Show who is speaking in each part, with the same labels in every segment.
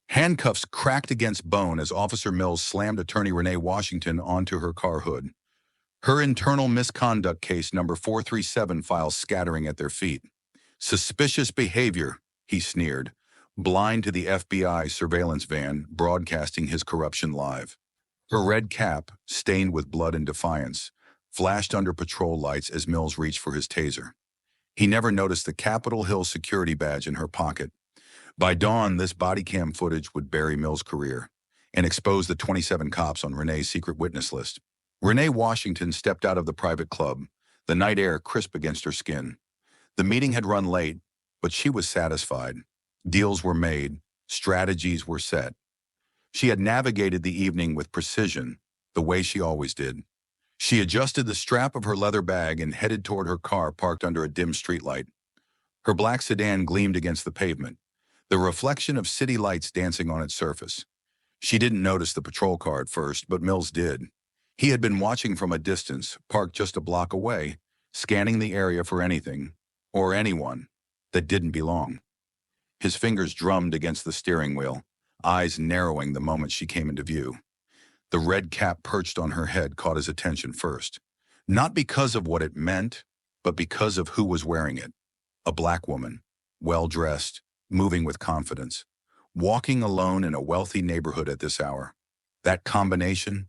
Speaker 1: Handcuffs cracked against bone as Officer Mills slammed attorney Renee Washington onto her car hood. Her internal misconduct case number 437 files scattering at their feet. Suspicious behavior, he sneered, blind to the FBI surveillance van broadcasting his corruption live. Her red cap, stained with blood and defiance, flashed under patrol lights as Mills reached for his taser. He never noticed the Capitol Hill security badge in her pocket. By dawn, this body cam footage would bury Mills' career and expose the 27 cops on Renee's secret witness list. Renee Washington stepped out of the private club, the night air crisp against her skin. The meeting had run late, but she was satisfied. Deals were made, strategies were set. She had navigated the evening with precision, the way she always did. She adjusted the strap of her leather bag and headed toward her car parked under a dim streetlight. Her black sedan gleamed against the pavement, the reflection of city lights dancing on its surface. She didn't notice the patrol car at first, but Mills did. He had been watching from a distance, parked just a block away, scanning the area for anything, or anyone, that didn't belong. His fingers drummed against the steering wheel, eyes narrowing the moment she came into view. The red cap perched on her head caught his attention first, not because of what it meant, but because of who was wearing it. A black woman, well-dressed, moving with confidence, walking alone in a wealthy neighborhood at this hour. That combination,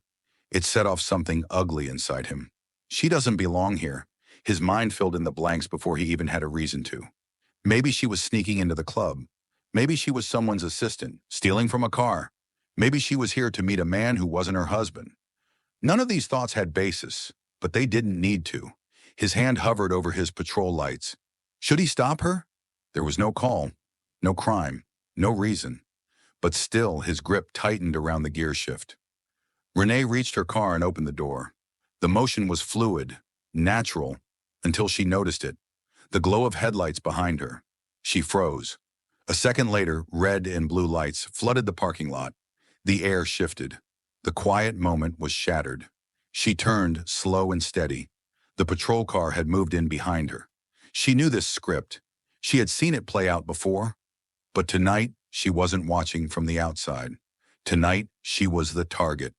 Speaker 1: it set off something ugly inside him. She doesn't belong here. His mind filled in the blanks before he even had a reason to. Maybe she was sneaking into the club. Maybe she was someone's assistant, stealing from a car. Maybe she was here to meet a man who wasn't her husband. None of these thoughts had basis, but they didn't need to. His hand hovered over his patrol lights. Should he stop her? There was no call, no crime, no reason. But still, his grip tightened around the gear shift. Renee reached her car and opened the door. The motion was fluid, natural, until she noticed it. The glow of headlights behind her. She froze. A second later, red and blue lights flooded the parking lot. The air shifted. The quiet moment was shattered. She turned, slow and steady. The patrol car had moved in behind her. She knew this script. She had seen it play out before. But tonight, she wasn't watching from the outside. Tonight, she was the target.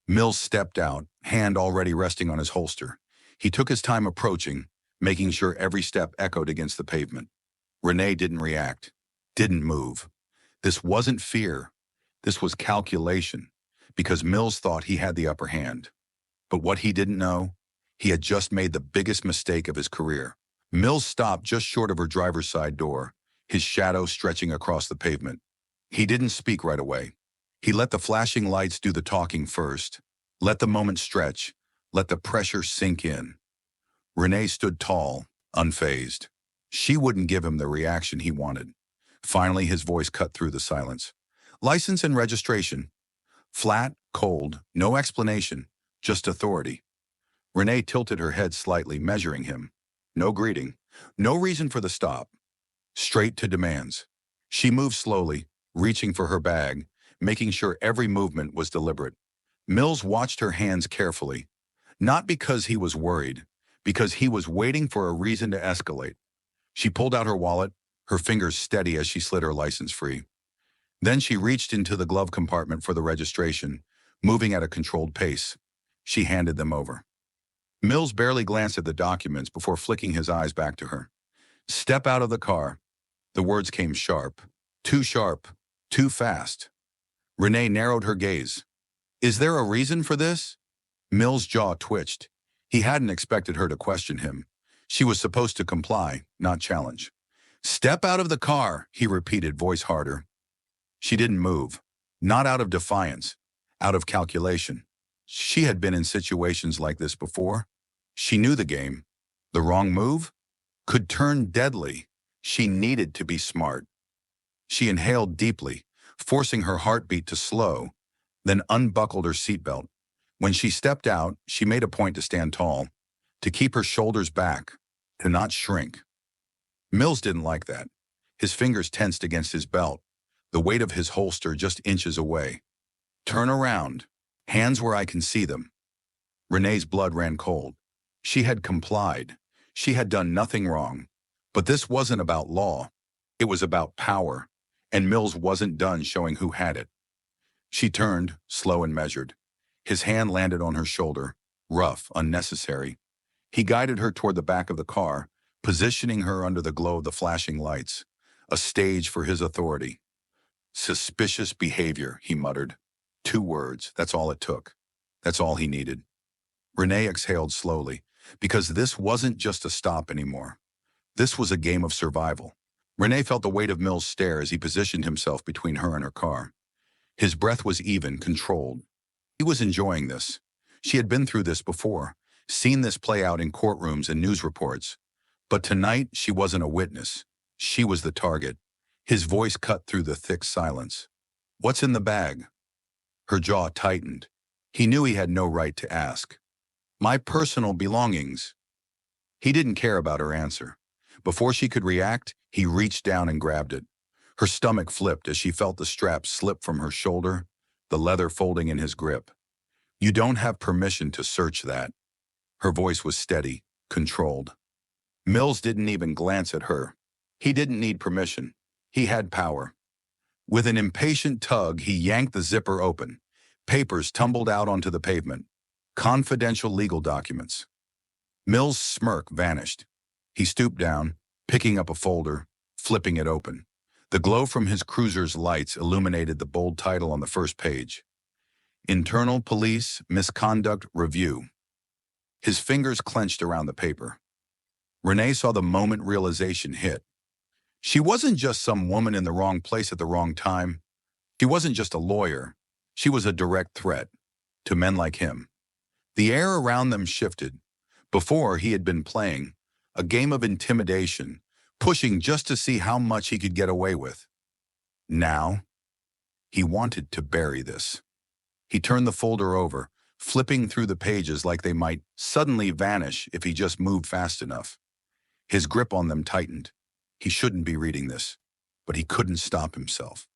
Speaker 1: Mills stepped out, hand already resting on his holster. He took his time approaching, making sure every step echoed against the pavement. Renee didn't react, didn't move. This wasn't fear. This was calculation, because Mills thought he had the upper hand. But what he didn't know, he had just made the biggest mistake of his career. Mills stopped just short of her driver's side door, his shadow stretching across the pavement. He didn't speak right away. He let the flashing lights do the talking first. Let the moment stretch. Let the pressure sink in. Renee stood tall, unfazed. She wouldn't give him the reaction he wanted. Finally, his voice cut through the silence. License and registration. Flat, cold, no explanation, just authority. Renee tilted her head slightly, measuring him. No greeting, no reason for the stop. Straight to demands. She moved slowly, reaching for her bag, making sure every movement was deliberate. Mills watched her hands carefully, not because he was worried, because he was waiting for a reason to escalate. She pulled out her wallet, her fingers steady as she slid her license free. Then she reached into the glove compartment for the registration, moving at a controlled pace. She handed them over. Mills barely glanced at the documents before flicking his eyes back to her. Step out of the car. The words came sharp, too fast. Renee narrowed her gaze. Is there a reason for this? Mills' jaw twitched. He hadn't expected her to question him. She was supposed to comply, not challenge. Step out of the car, he repeated, voice harder. She didn't move, not out of defiance, out of calculation. She had been in situations like this before. She knew the game. The wrong move could turn deadly. She needed to be smart. She inhaled deeply, forcing her heartbeat to slow, then unbuckled her seatbelt. When she stepped out, she made a point to stand tall, to keep her shoulders back, to not shrink. Mills didn't like that. His fingers tensed against his belt, the weight of his holster just inches away. Turn around, hands where I can see them. Renee's blood ran cold. She had complied. She had done nothing wrong. But this wasn't about law. It was about power. And Mills wasn't done showing who had it. She turned, slow and measured. His hand landed on her shoulder, rough, unnecessary. He guided her toward the back of the car, positioning her under the glow of the flashing lights, a stage for his authority. Suspicious behavior, he muttered. 2 words, that's all it took. That's all he needed. Renee exhaled slowly, because this wasn't just a stop anymore. This was a game of survival. Renee felt the weight of Mills' stare as he positioned himself between her and her car. His breath was even, controlled. He was enjoying this. She had been through this before, seen this play out in courtrooms and news reports. But tonight, she wasn't a witness. She was the target. His voice cut through the thick silence. "What's in the bag?" Her jaw tightened. He knew he had no right to ask. "My personal belongings." He didn't care about her answer. Before she could react, he reached down and grabbed it. Her stomach flipped as she felt the strap slip from her shoulder, the leather folding in his grip. "You don't have permission to search that." Her voice was steady, controlled. Mills didn't even glance at her. He didn't need permission. He had power. With an impatient tug, he yanked the zipper open. Papers tumbled out onto the pavement. Confidential legal documents. Mills' smirk vanished. He stooped down, picking up a folder, flipping it open. The glow from his cruiser's lights illuminated the bold title on the first page. Internal Police Misconduct Review. His fingers clenched around the paper. Renee saw the moment realization hit. She wasn't just some woman in the wrong place at the wrong time. She wasn't just a lawyer. She was a direct threat to men like him. The air around them shifted. Before, he had been playing a game of intimidation, pushing just to see how much he could get away with. Now, he wanted to bury this. He turned the folder over, flipping through the pages like they might suddenly vanish if he just moved fast enough. His grip on them tightened. He shouldn't be reading this, but he couldn't stop himself.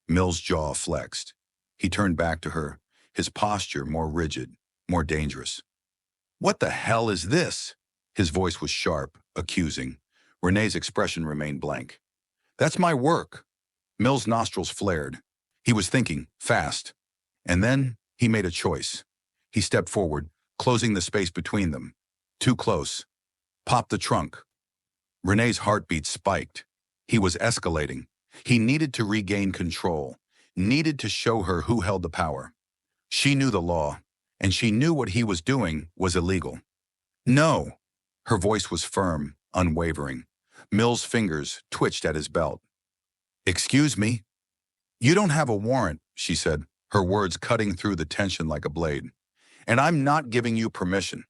Speaker 1: Mills' jaw flexed. He turned back to her, his posture more rigid, more dangerous. "What the hell is this?" His voice was sharp, accusing. Renee's expression remained blank. "That's my work." Mills' nostrils flared. He was thinking, fast. And then he made a choice. He stepped forward, closing the space between them. Too close. Popped the trunk. Renee's heartbeat spiked. He was escalating. He needed to regain control, needed to show her who held the power. She knew the law, and she knew what he was doing was illegal. "No." Her voice was firm, unwavering. Mills' fingers twitched at his belt. "Excuse me?" "You don't have a warrant," she said, her words cutting through the tension like a blade. "And I'm not giving you permission."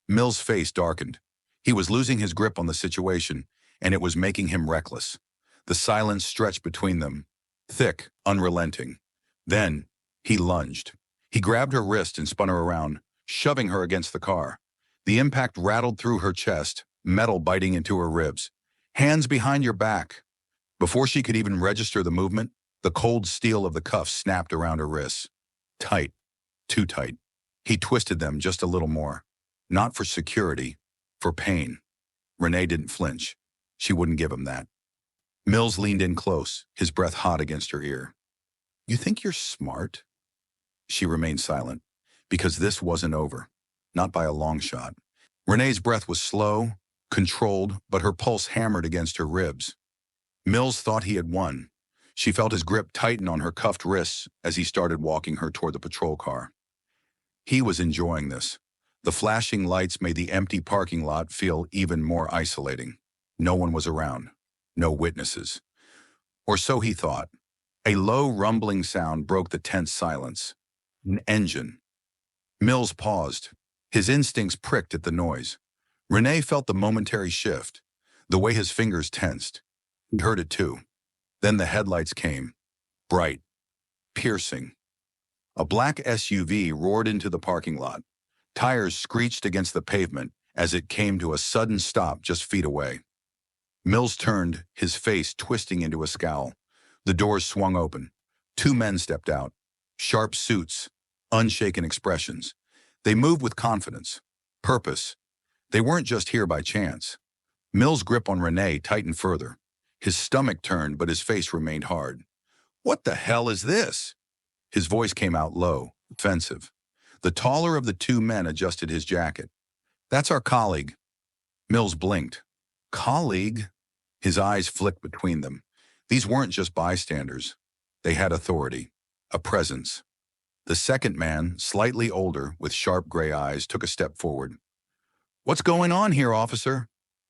Speaker 1: Mills' face darkened. He was losing his grip on the situation, and it was making him reckless. The silence stretched between them, thick, unrelenting. Then, he lunged. He grabbed her wrist and spun her around, shoving her against the car. The impact rattled through her chest, metal biting into her ribs. "Hands behind your back." Before she could even register the movement, the cold steel of the cuffs snapped around her wrists. Tight. Too tight. He twisted them just a little more. Not for security, for pain. Renee didn't flinch. She wouldn't give him that. Mills leaned in close, his breath hot against her ear. "You think you're smart?" She remained silent, because this wasn't over. Not by a long shot. Renee's breath was slow, controlled, but her pulse hammered against her ribs. Mills thought he had won. She felt his grip tighten on her cuffed wrists as he started walking her toward the patrol car. He was enjoying this. The flashing lights made the empty parking lot feel even more isolating. No one was around. No witnesses. Or so he thought. A low rumbling sound broke the tense silence. An engine. Mills paused. His instincts pricked at the noise. Renee felt the momentary shift, the way his fingers tensed. He heard it too. Then the headlights came. Bright. Piercing. A black SUV roared into the parking lot. Tires screeched against the pavement as it came to a sudden stop just feet away. Mills turned, his face twisting into a scowl. The doors swung open. 2 men stepped out. Sharp suits, unshaken expressions. They moved with confidence, purpose. They weren't just here by chance. Mills' grip on Renee tightened further. His stomach turned, but his face remained hard. "What the hell is this?" His voice came out low, offensive. The taller of the two men adjusted his jacket. "That's our colleague." Mills blinked. "Colleague?" His eyes flicked between them. These weren't just bystanders. They had authority, a presence. The second man, slightly older, with sharp gray eyes, took a step forward. "What's going on here, officer?"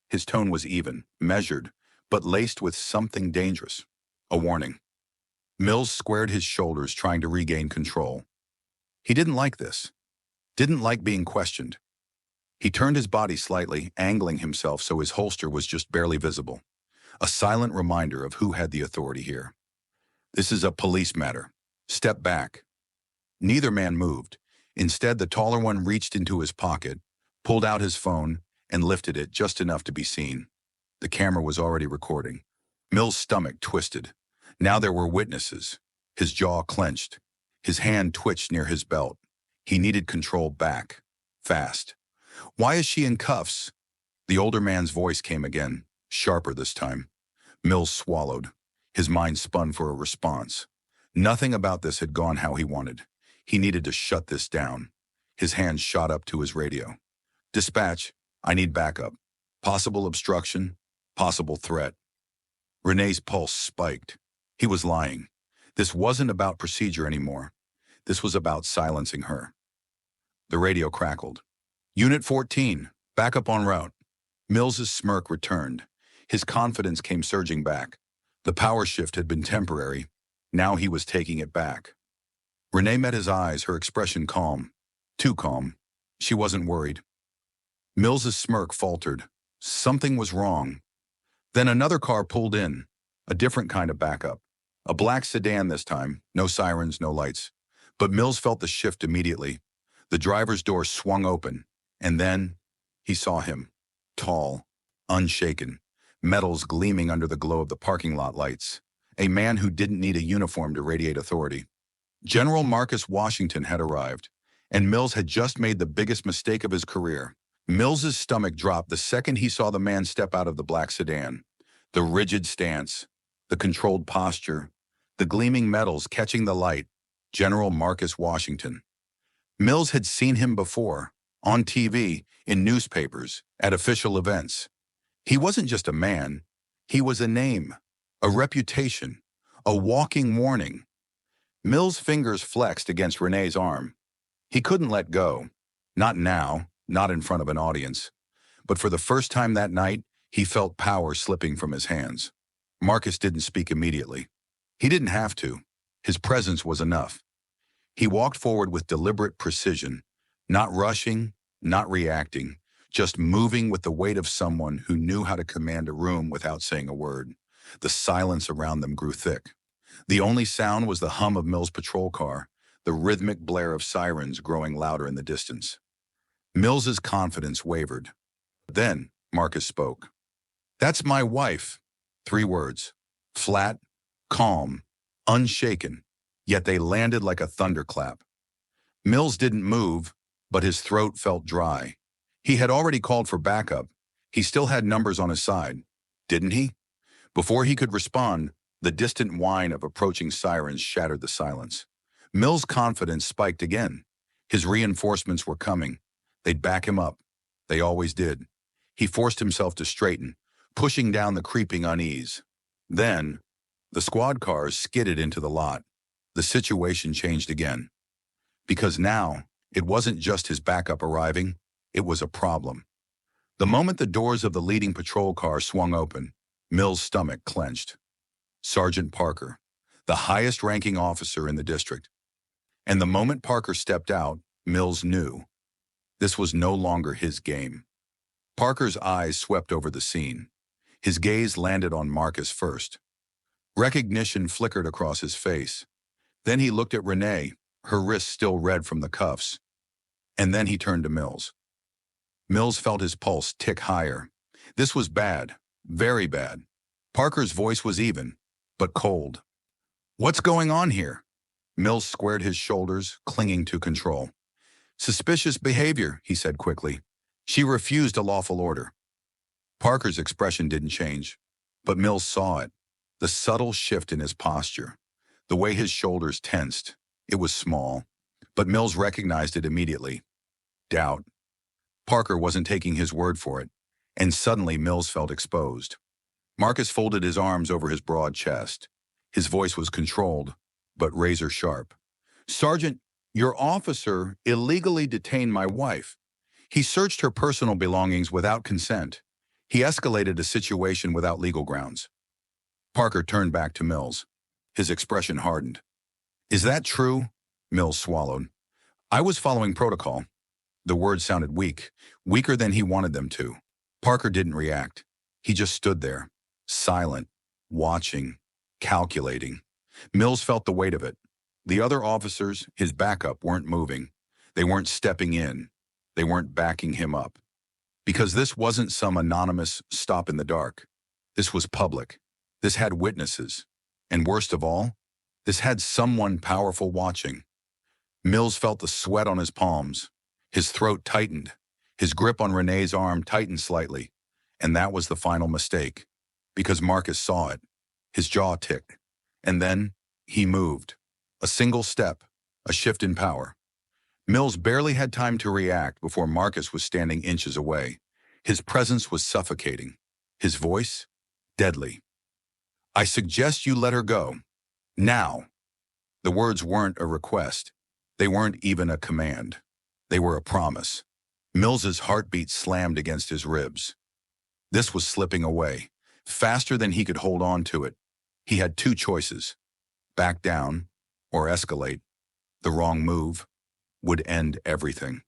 Speaker 1: His tone was even, measured, but laced with something dangerous. A warning. Mills squared his shoulders, trying to regain control. He didn't like this. Didn't like being questioned. He turned his body slightly, angling himself so his holster was just barely visible. A silent reminder of who had the authority here. "This is a police matter. Step back." Neither man moved. Instead, the taller one reached into his pocket, pulled out his phone, and lifted it just enough to be seen. The camera was already recording. Mill's stomach twisted. Now there were witnesses. His jaw clenched. His hand twitched near his belt. He needed control back. Fast. "Why is she in cuffs?" The older man's voice came again, sharper this time. Mills swallowed. His mind spun for a response. Nothing about this had gone how he wanted. He needed to shut this down. His hand shot up to his radio. "Dispatch, I need backup. Possible obstruction, possible threat." Renee's pulse spiked. He was lying. This wasn't about procedure anymore. This was about silencing her. The radio crackled. "Unit 14, backup en route." Mills's smirk returned. His confidence came surging back. The power shift had been temporary. Now he was taking it back. Renee met his eyes, her expression calm. Too calm. She wasn't worried. Mills's smirk faltered. Something was wrong. Then another car pulled in. A different kind of backup. A black sedan this time. No sirens, no lights. But Mills felt the shift immediately. The driver's door swung open. And then he saw him. Tall, unshaken, metals gleaming under the glow of the parking lot lights. A man who didn't need a uniform to radiate authority. General Marcus Washington had arrived, and Mills had just made the biggest mistake of his career. Mills's stomach dropped the second he saw the man step out of the black sedan. The rigid stance, the controlled posture, the gleaming metals catching the light. General Marcus Washington. Mills had seen him before, on TV, in newspapers, at official events. He wasn't just a man. He was a name, a reputation, a walking warning. Mill's fingers flexed against Renee's arm. He couldn't let go. Not now, not in front of an audience. But for the first time that night, he felt power slipping from his hands. Marcus didn't speak immediately. He didn't have to. His presence was enough. He walked forward with deliberate precision, not rushing, not reacting, just moving with the weight of someone who knew how to command a room without saying a word. The silence around them grew thick. The only sound was the hum of Mill's patrol car, the rhythmic blare of sirens growing louder in the distance. Mills's confidence wavered. Then Marcus spoke. "That's my wife." 3 words. Flat, calm, unshaken, yet they landed like a thunderclap. Mills didn't move, but his throat felt dry. He had already called for backup. He still had numbers on his side, didn't he? Before he could respond, the distant whine of approaching sirens shattered the silence. Mill's confidence spiked again. His reinforcements were coming. They'd back him up. They always did. He forced himself to straighten, pushing down the creeping unease. Then, the squad cars skidded into the lot. The situation changed again. Because now, it wasn't just his backup arriving, it was a problem. The moment the doors of the leading patrol car swung open, Mill's stomach clenched. Sergeant Parker, the highest-ranking officer in the district. And the moment Parker stepped out, Mills knew. This was no longer his game. Parker's eyes swept over the scene. His gaze landed on Marcus first. Recognition flickered across his face. Then he looked at Renee, her wrists still red from the cuffs. And then he turned to Mills. Mills felt his pulse tick higher. This was bad, very bad. Parker's voice was even, but cold. "What's going on here?" Mills squared his shoulders, clinging to control. "Suspicious behavior," he said quickly. "She refused a lawful order." Parker's expression didn't change. But Mills saw it. The subtle shift in his posture. The way his shoulders tensed. It was small. But Mills recognized it immediately. Doubt. Parker wasn't taking his word for it. And suddenly Mills felt exposed. Marcus folded his arms over his broad chest. His voice was controlled, but razor sharp. "Sergeant, your officer illegally detained my wife. He searched her personal belongings without consent. He escalated a situation without legal grounds." Parker turned back to Mills. His expression hardened. "Is that true?" Mills swallowed. "I was following protocol." The words sounded weak, weaker than he wanted them to. Parker didn't react. He just stood there, silent, watching, calculating. Mills felt the weight of it. The other officers, his backup, weren't moving. They weren't stepping in. They weren't backing him up. Because this wasn't some anonymous stop in the dark. This was public. This had witnesses. And worst of all, this had someone powerful watching. Mills felt the sweat on his palms. His throat tightened. His grip on Renee's arm tightened slightly. And that was the final mistake. Because Marcus saw it. His jaw ticked. And then he moved. A single step. A shift in power. Mills barely had time to react before Marcus was standing inches away. His presence was suffocating. His voice, deadly. "I suggest you let her go. Now." The words weren't a request. They weren't even a command. They were a promise. Mills's heartbeat slammed against his ribs. This was slipping away, faster than he could hold on to it. He had two choices: back down or escalate. The wrong move would end everything.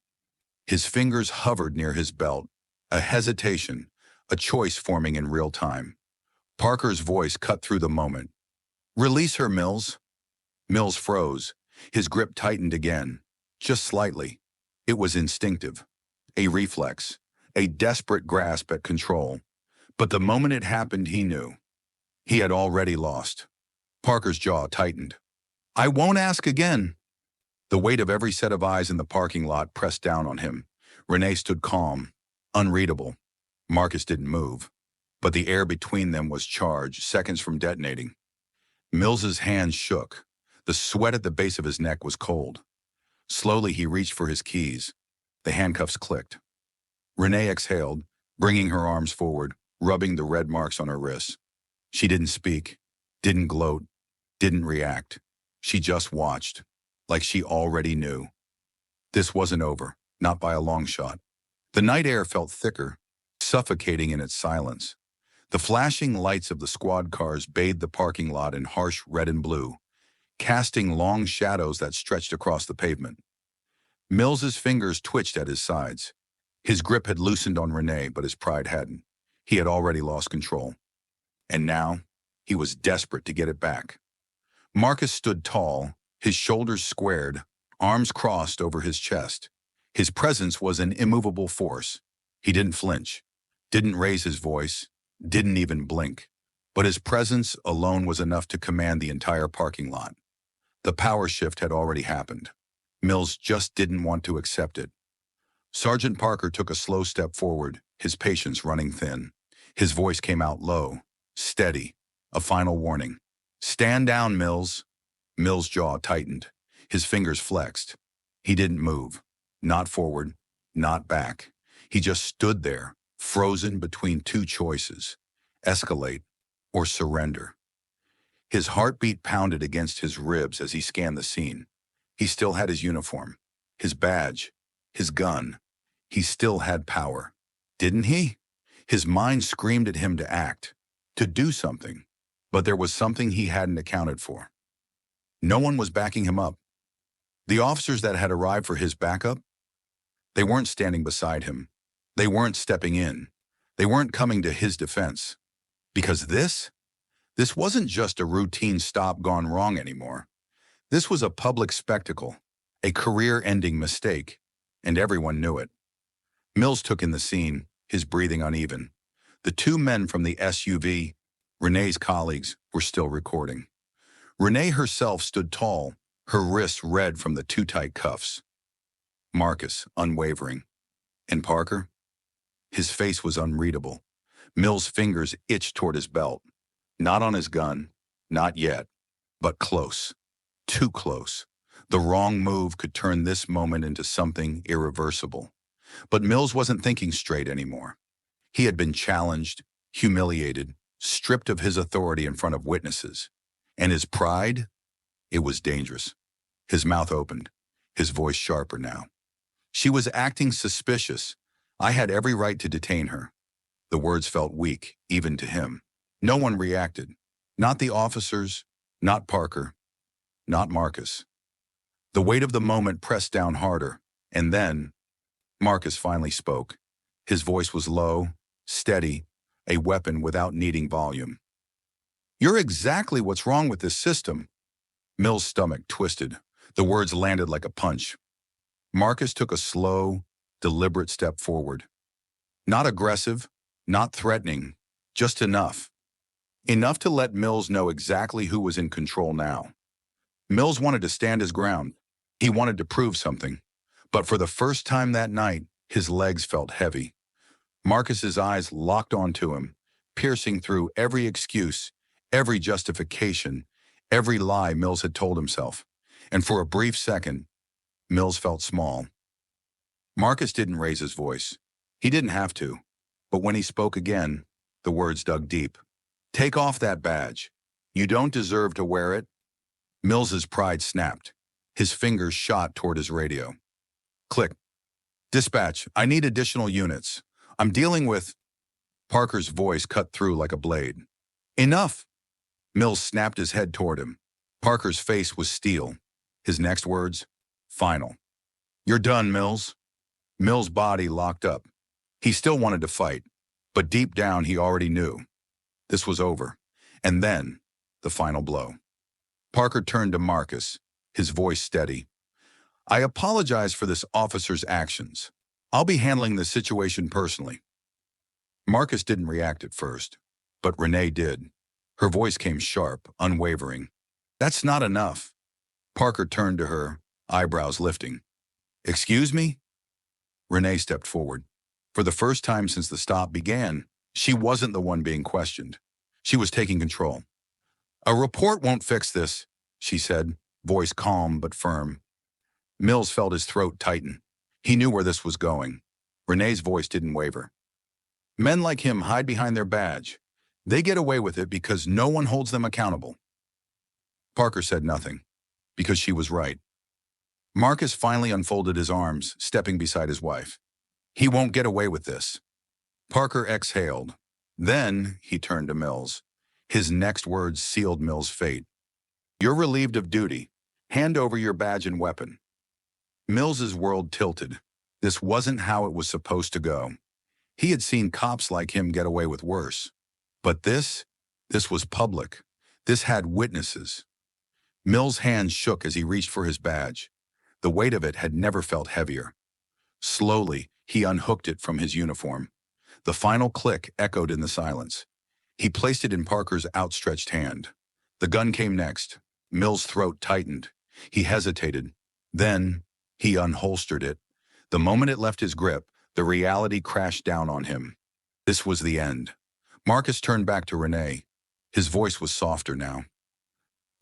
Speaker 1: His fingers hovered near his belt, a hesitation, a choice forming in real time. Parker's voice cut through the moment. "Release her, Mills." Mills froze. His grip tightened again, just slightly. It was instinctive, a reflex, a desperate grasp at control. But the moment it happened, he knew. He had already lost. Parker's jaw tightened. "I won't ask again." The weight of every set of eyes in the parking lot pressed down on him. Renee stood calm, unreadable. Marcus didn't move, but the air between them was charged, seconds from detonating. Mills's hands shook. The sweat at the base of his neck was cold. Slowly he reached for his keys. The handcuffs clicked. Renee exhaled, bringing her arms forward, rubbing the red marks on her wrists. She didn't speak, didn't gloat, didn't react. She just watched, like she already knew. This wasn't over, not by a long shot. The night air felt thicker, suffocating in its silence. The flashing lights of the squad cars bathed the parking lot in harsh red and blue, casting long shadows that stretched across the pavement. Mills's fingers twitched at his sides. His grip had loosened on Renee, but his pride hadn't. He had already lost control. And now, he was desperate to get it back. Marcus stood tall, his shoulders squared, arms crossed over his chest. His presence was an immovable force. He didn't flinch, didn't raise his voice, didn't even blink. But his presence alone was enough to command the entire parking lot. The power shift had already happened. Mills just didn't want to accept it. Sergeant Parker took a slow step forward, his patience running thin. His voice came out low, steady, a final warning. "Stand down, Mills." Mills' jaw tightened. His fingers flexed. He didn't move. Not forward, not back. He just stood there, frozen between two choices: escalate or surrender. His heartbeat pounded against his ribs as he scanned the scene. He still had his uniform, his badge, his gun. He still had power. Didn't he? His mind screamed at him to act, to do something. But there was something he hadn't accounted for. No one was backing him up. The officers that had arrived for his backup, they weren't standing beside him. They weren't stepping in. They weren't coming to his defense. Because this wasn't just a routine stop gone wrong anymore. This was a public spectacle, a career-ending mistake, and everyone knew it. Mills took in the scene, his breathing uneven. The two men from the SUV, Renee's colleagues, were still recording. Renee herself stood tall, her wrists red from the too tight cuffs. Marcus, unwavering. And Parker? His face was unreadable. Mill's fingers itched toward his belt. Not on his gun, not yet, but close. Too close. The wrong move could turn this moment into something irreversible. But Mills wasn't thinking straight anymore. He had been challenged, humiliated, stripped of his authority in front of witnesses. And his pride? It was dangerous. His mouth opened, his voice sharper now. She was acting suspicious. I had every right to detain her. The words felt weak, even to him. No one reacted. Not the officers, not Parker, not Marcus. The weight of the moment pressed down harder, and then Marcus finally spoke. His voice was low, steady, a weapon without needing volume. "You're exactly what's wrong with this system." Mill's stomach twisted. The words landed like a punch. Marcus took a slow, deliberate step forward. Not aggressive, not threatening, just enough. Enough to let Mills know exactly who was in control now. Mills wanted to stand his ground. He wanted to prove something. But for the first time that night, his legs felt heavy. Marcus's eyes locked onto him, piercing through every excuse, every justification, every lie Mills had told himself. And for a brief second, Mills felt small. Marcus didn't raise his voice. He didn't have to. But when he spoke again, the words dug deep. "Take off that badge. You don't deserve to wear it." Mills's pride snapped. His fingers shot toward his radio. Click. "Dispatch, I need additional units. I'm dealing with—" Parker's voice cut through like a blade. "Enough!" Mills snapped his head toward him. Parker's face was steel. His next words, final. "You're done, Mills." Mills' body locked up. He still wanted to fight, but deep down he already knew. This was over. And then, the final blow. Parker turned to Marcus, his voice steady. "I apologize for this officer's actions. I'll be handling this situation personally." Marcus didn't react at first, but Renee did. Her voice came sharp, unwavering. "That's not enough." Parker turned to her, eyebrows lifting. "Excuse me?" Renee stepped forward. For the first time since the stop began, she wasn't the one being questioned. She was taking control. "A report won't fix this," she said, voice calm but firm. Mills felt his throat tighten. He knew where this was going. Renee's voice didn't waver. "Men like him hide behind their badge. They get away with it because no one holds them accountable." Parker said nothing, because she was right. Marcus finally unfolded his arms, stepping beside his wife. "He won't get away with this." Parker exhaled. Then he turned to Mills. His next words sealed Mills' fate. "You're relieved of duty. Hand over your badge and weapon." Mills's world tilted. This wasn't how it was supposed to go. He had seen cops like him get away with worse. But this was public. This had witnesses. Mill's hands shook as he reached for his badge. The weight of it had never felt heavier. Slowly, he unhooked it from his uniform. The final click echoed in the silence. He placed it in Parker's outstretched hand. The gun came next. Mill's throat tightened. He hesitated. Then, he unholstered it. The moment it left his grip, the reality crashed down on him. This was the end. Marcus turned back to Renee. His voice was softer now.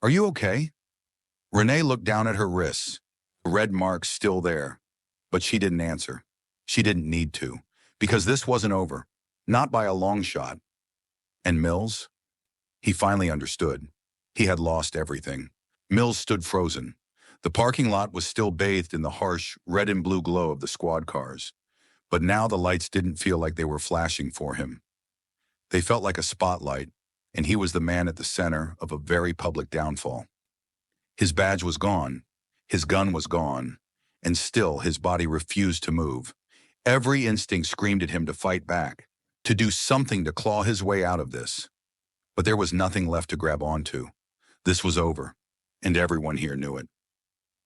Speaker 1: "Are you okay?" Renee looked down at her wrists, the red marks still there. But she didn't answer. She didn't need to, because this wasn't over. Not by a long shot. And Mills? He finally understood. He had lost everything. Mills stood frozen. The parking lot was still bathed in the harsh red and blue glow of the squad cars. But now the lights didn't feel like they were flashing for him. They felt like a spotlight, and he was the man at the center of a very public downfall. His badge was gone. His gun was gone. And still his body refused to move. Every instinct screamed at him to fight back, to do something to claw his way out of this. But there was nothing left to grab onto. This was over, and everyone here knew it.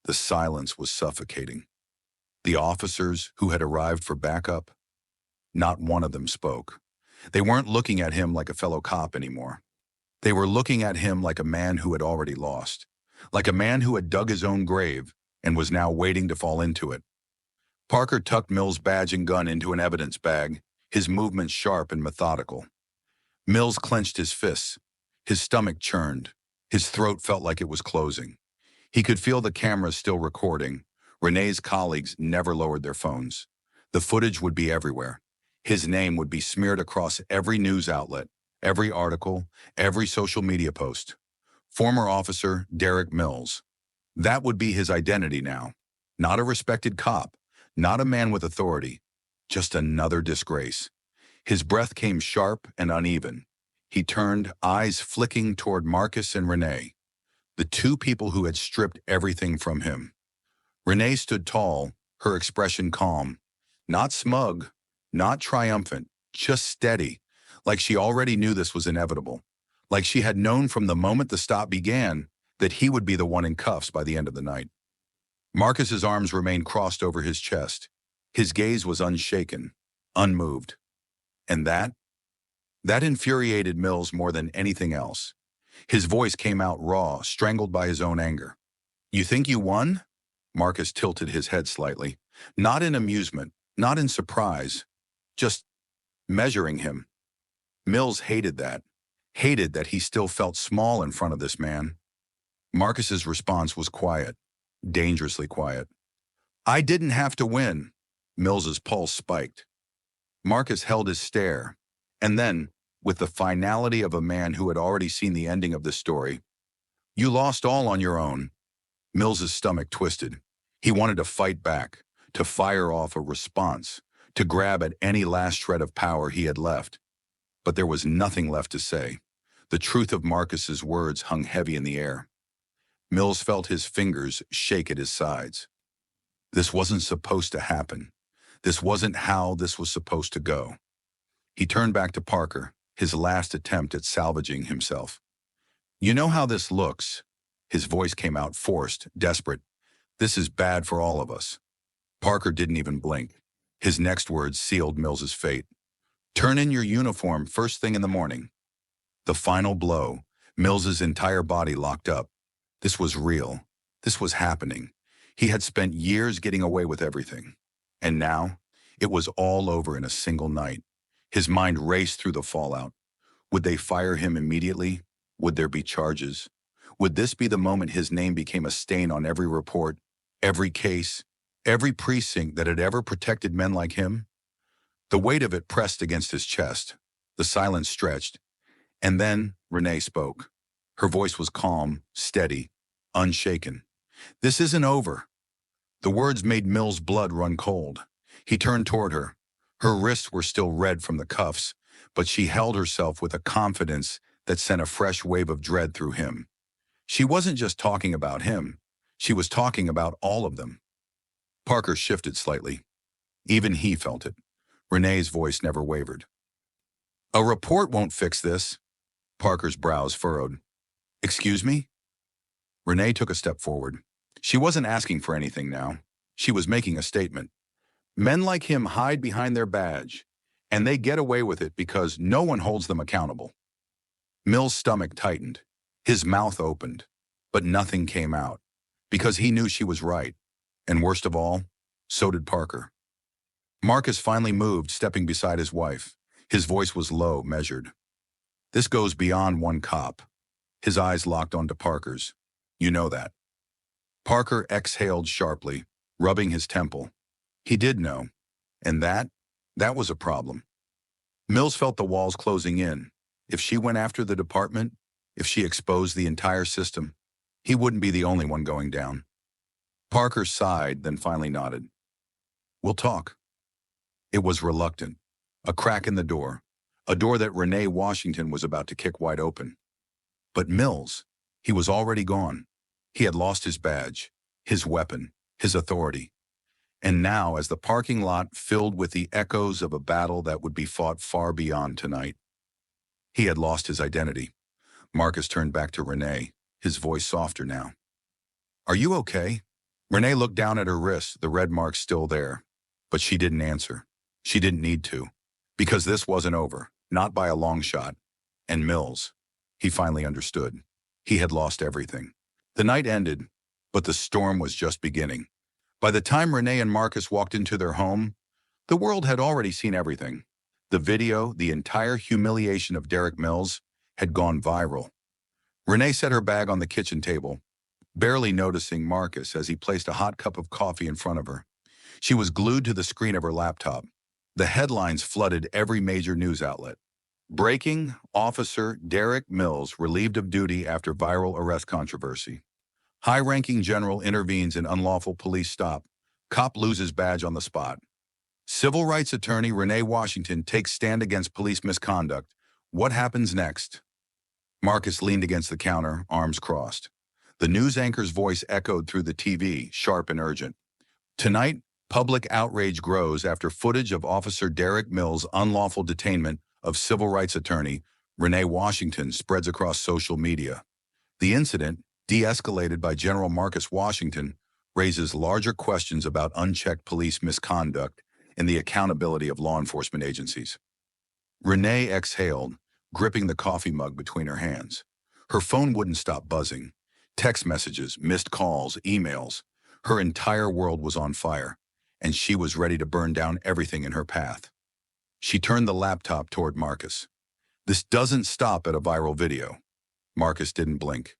Speaker 1: The silence was suffocating. The officers who had arrived for backup, not one of them spoke. They weren't looking at him like a fellow cop anymore. They were looking at him like a man who had already lost, like a man who had dug his own grave and was now waiting to fall into it. Parker tucked Mills' badge and gun into an evidence bag, his movements sharp and methodical. Mills clenched his fists. His stomach churned. His throat felt like it was closing. He could feel the cameras still recording. Renee's colleagues never lowered their phones. The footage would be everywhere. His name would be smeared across every news outlet, every article, every social media post. Former officer Derek Mills. That would be his identity now. Not a respected cop, not a man with authority, just another disgrace. His breath came sharp and uneven. He turned, eyes flicking toward Marcus and Renee, the two people who had stripped everything from him. Renee stood tall, her expression calm, not smug, not triumphant, just steady, like she already knew this was inevitable, like she had known from the moment the stop began that he would be the one in cuffs by the end of the night. Marcus's arms remained crossed over his chest. His gaze was unshaken, unmoved. And that infuriated Mills more than anything else. His voice came out raw, strangled by his own anger. "You think you won?" Marcus tilted his head slightly, not in amusement, not in surprise, just measuring him. Mills hated that he still felt small in front of this man. Marcus's response was quiet, dangerously quiet. "I didn't have to win." Mills's pulse spiked. Marcus held his stare, and then, with the finality of a man who had already seen the ending of this story, "You lost all on your own." Mills's stomach twisted. He wanted to fight back, to fire off a response, to grab at any last shred of power he had left. But there was nothing left to say. The truth of Marcus's words hung heavy in the air. Mills felt his fingers shake at his sides. This wasn't supposed to happen. This wasn't how this was supposed to go. He turned back to Parker, his last attempt at salvaging himself. "You know how this looks." His voice came out forced, desperate. "This is bad for all of us." Parker didn't even blink. His next words sealed Mills's fate. "Turn in your uniform first thing in the morning." The final blow, Mills's entire body locked up. This was real. This was happening. He had spent years getting away with everything. And now, it was all over in a single night. His mind raced through the fallout. Would they fire him immediately? Would there be charges? Would this be the moment his name became a stain on every report, every case, every precinct that had ever protected men like him? The weight of it pressed against his chest. The silence stretched. And then Renee spoke. Her voice was calm, steady, unshaken. "This isn't over." The words made Mill's blood run cold. He turned toward her. Her wrists were still red from the cuffs, but she held herself with a confidence that sent a fresh wave of dread through him. She wasn't just talking about him. She was talking about all of them. Parker shifted slightly. Even he felt it. Renee's voice never wavered. "A report won't fix this." Parker's brows furrowed. "Excuse me?" Renee took a step forward. She wasn't asking for anything now. She was making a statement. Men like him hide behind their badge, and they get away with it because no one holds them accountable. Mill's stomach tightened. His mouth opened, but nothing came out, because he knew she was right. And worst of all, so did Parker. Marcus finally moved, stepping beside his wife. His voice was low, measured. "This goes beyond one cop." His eyes locked onto Parker's. "You know that." Parker exhaled sharply, rubbing his temple. He did know. And that was a problem. Mills felt the walls closing in. If she went after the department, if she exposed the entire system, he wouldn't be the only one going down. Parker sighed, then finally nodded. "We'll talk." It was reluctant. A crack in the door. A door that Renee Washington was about to kick wide open. But Mills, he was already gone. He had lost his badge, his weapon, his authority. And now, as the parking lot filled with the echoes of a battle that would be fought far beyond tonight, he had lost his identity. Marcus turned back to Renee, his voice softer now. "Are you okay?" Renee looked down at her wrist, the red marks still there. But she didn't answer. She didn't need to. Because this wasn't over, not by a long shot. And Mills, he finally understood. He had lost everything. The night ended, but the storm was just beginning. By the time Renee and Marcus walked into their home, the world had already seen everything. The video, the entire humiliation of Derek Mills, had gone viral. Renee set her bag on the kitchen table, barely noticing Marcus as he placed a hot cup of coffee in front of her. She was glued to the screen of her laptop. The headlines flooded every major news outlet. Breaking: Officer Derek Mills relieved of duty after viral arrest controversy. High-ranking general intervenes in unlawful police stop. Cop loses badge on the spot. Civil rights attorney Renee Washington takes stand against police misconduct. What happens next? Marcus leaned against the counter, arms crossed. The news anchor's voice echoed through the TV, sharp and urgent. Tonight, public outrage grows after footage of Officer Derek Mills' unlawful detainment of civil rights attorney Renee Washington spreads across social media. The incident, de-escalated by General Marcus Washington, raises larger questions about unchecked police misconduct and the accountability of law enforcement agencies. Renee exhaled, gripping the coffee mug between her hands. Her phone wouldn't stop buzzing. Text messages, missed calls, emails. Her entire world was on fire, and she was ready to burn down everything in her path. She turned the laptop toward Marcus. This doesn't stop at a viral video. Marcus didn't blink.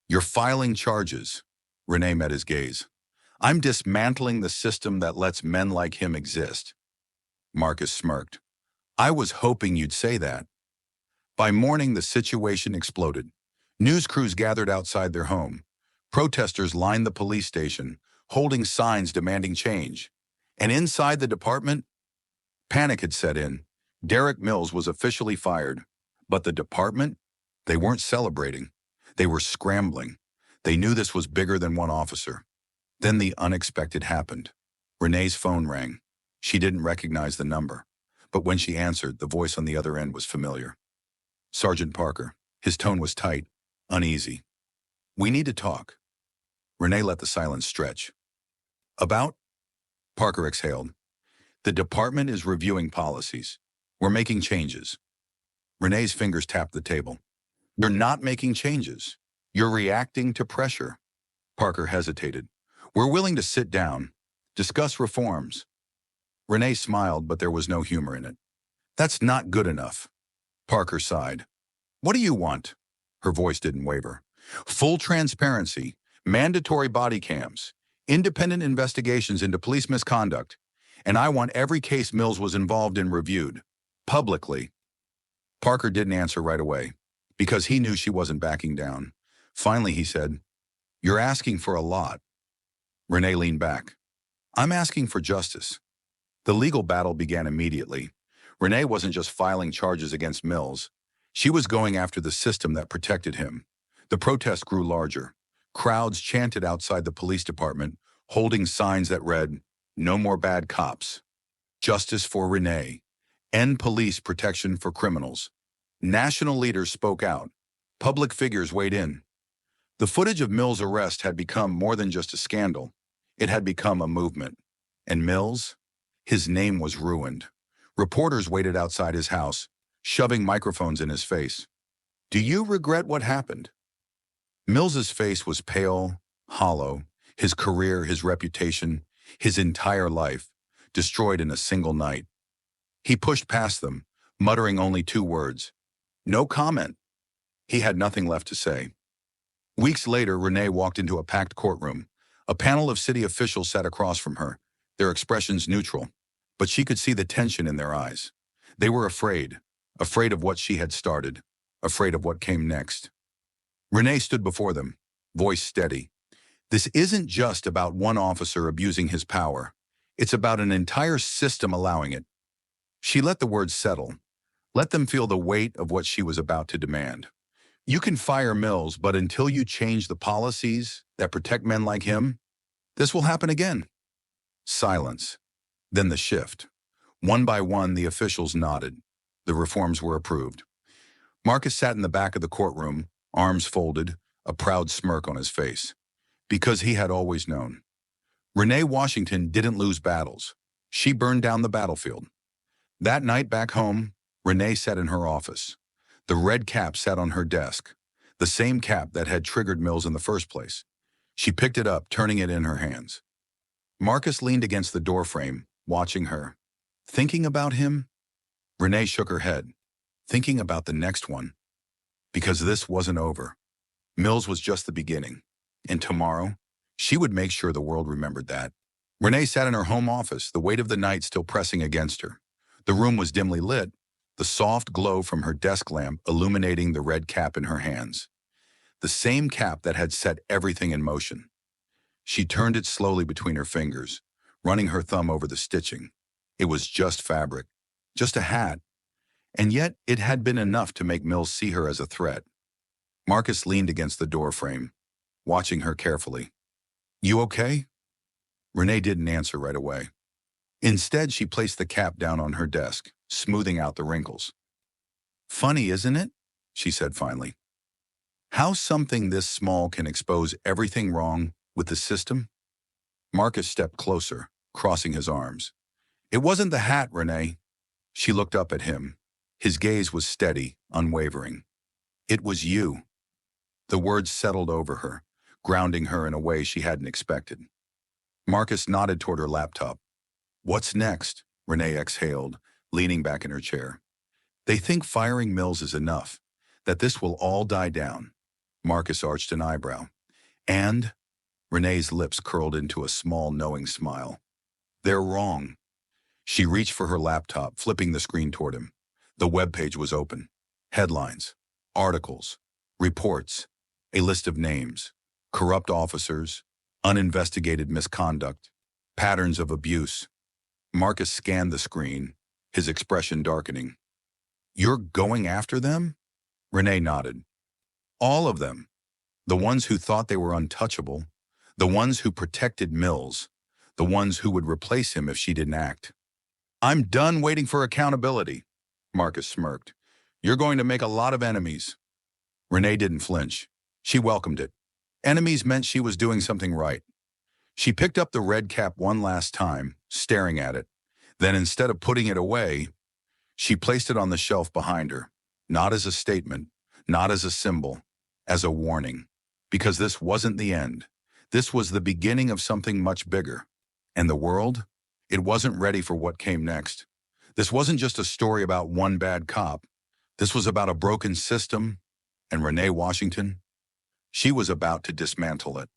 Speaker 1: You're filing charges. Renee met his gaze. I'm dismantling the system that lets men like him exist. Marcus smirked. I was hoping you'd say that. By morning, the situation exploded. News crews gathered outside their home. Protesters lined the police station, holding signs demanding change. And inside the department, panic had set in. Derek Mills was officially fired. But the department? They weren't celebrating. They were scrambling. They knew this was bigger than one officer. Then the unexpected happened. Renee's phone rang. She didn't recognize the number. But when she answered, the voice on the other end was familiar. Sergeant Parker. His tone was tight, uneasy. We need to talk. Renee let the silence stretch. About? Parker exhaled. The department is reviewing policies. We're making changes. Renee's fingers tapped the table. You're not making changes. You're reacting to pressure. Parker hesitated. We're willing to sit down, discuss reforms. Renee smiled, but there was no humor in it. That's not good enough. Parker sighed. What do you want? Her voice didn't waver. Full transparency, mandatory body cams, independent investigations into police misconduct, and I want every case Mills was involved in reviewed, publicly. Parker didn't answer right away, because he knew she wasn't backing down. Finally, he said, You're asking for a lot. Renee leaned back. I'm asking for justice. The legal battle began immediately. Renee wasn't just filing charges against Mills. She was going after the system that protected him. The protest grew larger. Crowds chanted outside the police department, holding signs that read, No more bad cops. Justice for Renee. End police protection for criminals. National leaders spoke out. Public figures weighed in. The footage of Mills' arrest had become more than just a scandal. It had become a movement. And Mills? His name was ruined. Reporters waited outside his house, shoving microphones in his face. Do you regret what happened? Mills's face was pale, hollow, his career, his reputation, his entire life, destroyed in a single night. He pushed past them, muttering only two words. No comment. He had nothing left to say. Weeks later, Renee walked into a packed courtroom. A panel of city officials sat across from her, their expressions neutral, but she could see the tension in their eyes. They were afraid of what she had started, afraid of what came next. Renee stood before them, voice steady. This isn't just about one officer abusing his power. It's about an entire system allowing it. She let the words settle, let them feel the weight of what she was about to demand. You can fire Mills, but until you change the policies that protect men like him, this will happen again. Silence. Then the shift. One by one, the officials nodded. The reforms were approved. Marcus sat in the back of the courtroom, arms folded, a proud smirk on his face. Because he had always known. Renee Washington didn't lose battles. She burned down the battlefield. That night back home, Renee sat in her office. The red cap sat on her desk, the same cap that had triggered Mills in the first place. She picked it up, turning it in her hands. Marcus leaned against the doorframe, watching her. Thinking about him? Renee shook her head, thinking about the next one, because this wasn't over. Mills was just the beginning. And tomorrow, she would make sure the world remembered that. Renee sat in her home office, the weight of the night still pressing against her. The room was dimly lit, the soft glow from her desk lamp illuminating the red cap in her hands. The same cap that had set everything in motion. She turned it slowly between her fingers, running her thumb over the stitching. It was just fabric, just a hat, and yet it had been enough to make Mills see her as a threat. Marcus leaned against the doorframe, watching her carefully. "You okay?" Renee didn't answer right away. Instead, she placed the cap down on her desk, smoothing out the wrinkles. "Funny, isn't it?" she said finally. "How something this small can expose everything wrong with the system?" Marcus stepped closer, crossing his arms. "It wasn't the hat, Renee." She looked up at him. His gaze was steady, unwavering. "It was you." The words settled over her, grounding her in a way she hadn't expected. Marcus nodded toward her laptop. "What's next?" Renee exhaled, leaning back in her chair. "They think firing Mills is enough, that this will all die down." Marcus arched an eyebrow. "And?" Renee's lips curled into a small, knowing smile. "They're wrong." She reached for her laptop, flipping the screen toward him. The webpage was open. Headlines, articles, reports, a list of names, corrupt officers, uninvestigated misconduct, patterns of abuse. Marcus scanned the screen, his expression darkening. "You're going after them?" Renee nodded. "All of them. The ones who thought they were untouchable, the ones who protected Mills, the ones who would replace him if she didn't act." "I'm done waiting for accountability," Marcus smirked. "You're going to make a lot of enemies." Renee didn't flinch. She welcomed it. Enemies meant she was doing something right. She picked up the red cap one last time, staring at it. Then instead of putting it away, she placed it on the shelf behind her, not as a statement, not as a symbol, as a warning. Because this wasn't the end. This was the beginning of something much bigger. And the world? It wasn't ready for what came next. This wasn't just a story about one bad cop. This was about a broken system, and Renee Washington, she was about to dismantle it.